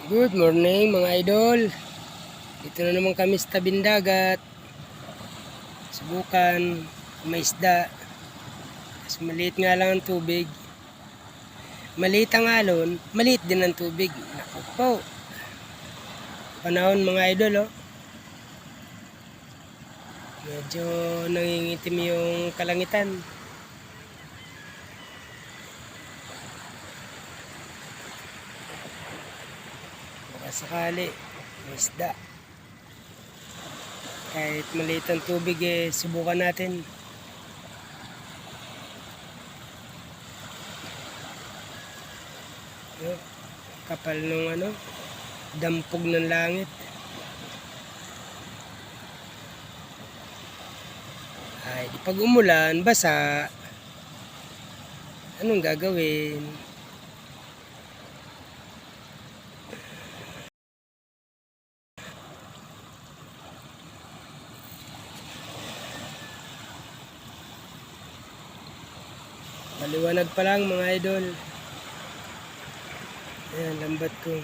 Good morning mga idol. Dito na naman kami sa tabing dagat. Subukan may isda. Mas maliit nga lang ang tubig. Maliit ang alon, maliit din ang tubig. Naku po. Panahon mga idol oh. Medyo nangingitim yung kalangitan. Baka sakali may isda. Kahit maliit ang tubig subukan natin. Kapal nung dampog ng langit. Ay, di pag umulan, basa. Anong gagawin? Maliwanag pa lang mga idol. Ayan, lambat ko.